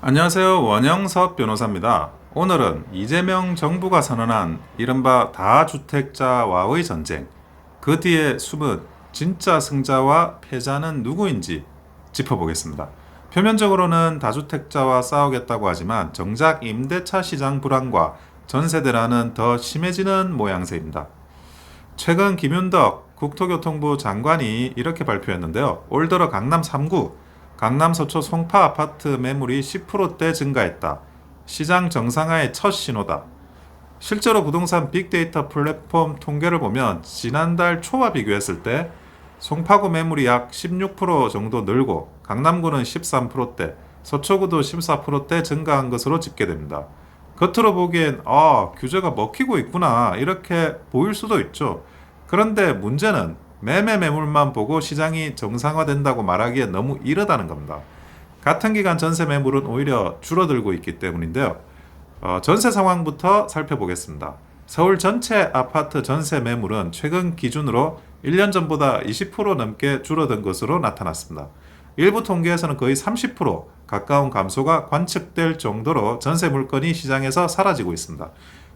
안녕하세요. 원영섭 변호사입니다. 오늘은 이재명 정부가 선언한 이른바 다주택자와의 전쟁, 그 뒤에 숨은 진짜 승자와 패자는 누구인지 짚어보겠습니다. 표면적으로는 다주택자와 싸우겠다고 하지만 정작 임대차 시장 불안과 전세대란은 더 심해지는 모양새입니다. 최근 김윤덕 국토교통부 장관이 이렇게 발표했는데요. 올 들어 강남 3구, 강남 서초 송파 아파트 매물이 10%대 증가했다. 시장 정상화의 첫 신호다. 실제로 부동산 빅데이터 플랫폼 통계를 보면 지난달 초와 비교했을 때 송파구 매물이 약 16% 정도 늘고 강남구는 13%대, 서초구도 14%대 증가한 것으로 집계됩니다. 겉으로 보기엔 규제가 먹히고 있구나 이렇게 보일 수도 있죠. 그런데 문제는 매물만 보고 시장이 정상화된다고 말하기에 너무 이르다는 겁니다. 같은 기간 전세 매물은 오히려 줄어들고 있기 때문인데요. 전세 상황부터 살펴보겠습니다. 서울 전체 아파트 전세 매물은 최근 기준으로 1년 전보다 20% 넘게 줄어든 것으로 나타났습니다. 일부 통계에서는 거의 30% 가까운 감소가 관측될 정도로 전세 물건이 시장에서 사라지고 있습니다.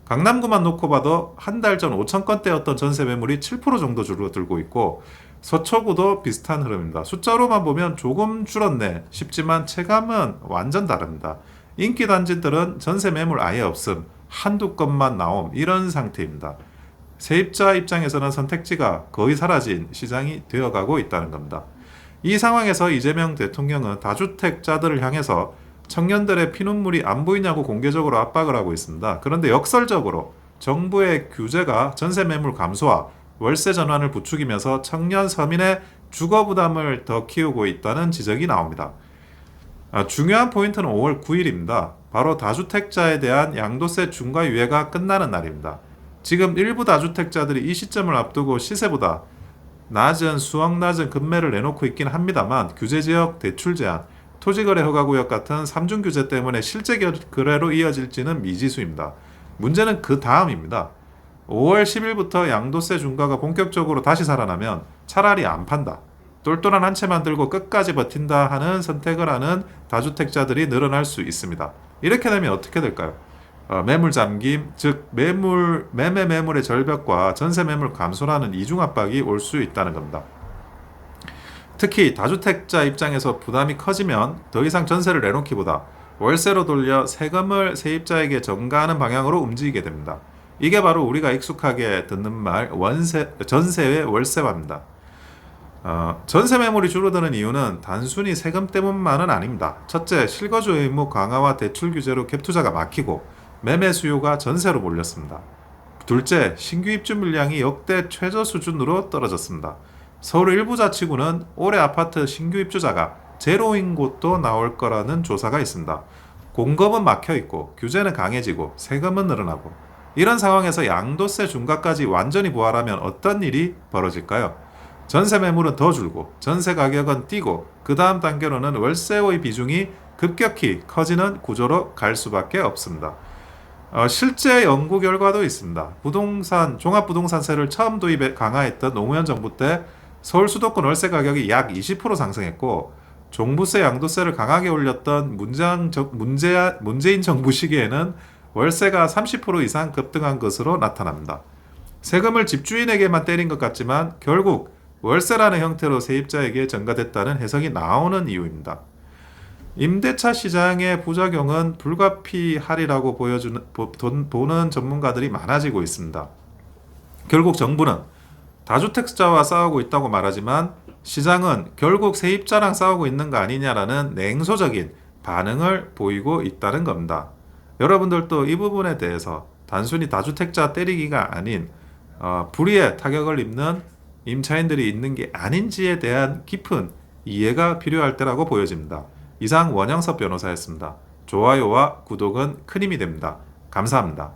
강남구만 놓고 봐도 한 달 전 5천 건대였던 전세 매물이 7% 정도 줄어들고 있고 서초구도 비슷한 흐름입니다. 숫자로만 보면 조금 줄었네 싶지만 체감은 완전 다릅니다. 인기 단지들은 전세 매물 아예 없음, 한두 건만 나옴 이런 상태입니다. 세입자 입장에서는 선택지가 거의 사라진 시장이 되어가고 있다는 겁니다. 이 상황에서 이재명 대통령은 다주택자들을 향해서 청년들의 피눈물이 안 보이냐고 공개적으로 압박을 하고 있습니다. 그런데 역설적으로 정부의 규제가 전세 매물 감소와 월세 전환을 부추기면서 청년 서민의 주거 부담을 더 키우고 있다는 지적이 나옵니다. 중요한 포인트는 5월 9일입니다. 바로 다주택자에 대한 양도세 중과 유예가 끝나는 날입니다. 지금 일부 다주택자들이 이 시점을 앞두고 시세보다 수억 낮은 금매를 내놓고 있긴 합니다만 규제지역 대출 제한, 토지거래 허가구역 같은 3중 규제 때문에 실제 거래로 이어질지는 미지수입니다. 문제는 그 다음입니다. 5월 10일부터 양도세 중과가 본격적으로 다시 살아나면 차라리 안 판다, 똘똘한 한 채만 들고 끝까지 버틴다 하는 선택을 하는 다주택자들이 늘어날 수 있습니다. 이렇게 되면 어떻게 될까요? 매물 잠김, 즉 매물의 절벽과 전세 매물 감소라는 이중 압박이 올 수 있다는 겁니다. 특히 다주택자 입장에서 부담이 커지면 더 이상 전세를 내놓기보다 월세로 돌려 세금을 세입자에게 전가하는 방향으로 움직이게 됩니다. 이게 바로 우리가 익숙하게 듣는 말 전세의 월세화입니다. 전세 매물이 줄어드는 이유는 단순히 세금 때문만은 아닙니다. 첫째, 실거주 의무 강화와 대출 규제로 갭 투자가 막히고 매매 수요가 전세로 몰렸습니다. 둘째, 신규 입주 물량이 역대 최저 수준으로 떨어졌습니다. 서울 일부 자치구는 올해 아파트 신규 입주자가 제로인 곳도 나올 거라는 조사가 있습니다. 공급은 막혀 있고 규제는 강해지고 세금은 늘어나고 이런 상황에서 양도세 중과까지 완전히 부활하면 어떤 일이 벌어질까요? 전세 매물은 더 줄고 전세 가격은 뛰고 그 다음 단계로는 월세의 비중이 급격히 커지는 구조로 갈 수밖에 없습니다. 실제 연구 결과도 있습니다. 종합부동산세를 처음 도입에 강화했던 노무현 정부 때 서울 수도권 월세 가격이 약 20% 상승했고 종부세 양도세를 강하게 올렸던 문재인 정부 시기에는 월세가 30% 이상 급등한 것으로 나타납니다. 세금을 집주인에게만 때린 것 같지만 결국 월세라는 형태로 세입자에게 전가됐다는 해석이 나오는 이유입니다. 임대차 시장의 부작용은 불가피하리라고 보는 전문가들이 많아지고 있습니다. 결국 정부는 다주택자와 싸우고 있다고 말하지만 시장은 결국 세입자랑 싸우고 있는 거 아니냐라는 냉소적인 반응을 보이고 있다는 겁니다. 여러분들도 이 부분에 대해서 단순히 다주택자 때리기가 아닌 불이에 타격을 입는 임차인들이 있는 게 아닌지에 대한 깊은 이해가 필요할 때라고 보여집니다. 이상 원영섭 변호사였습니다. 좋아요와 구독은 큰 힘이 됩니다. 감사합니다.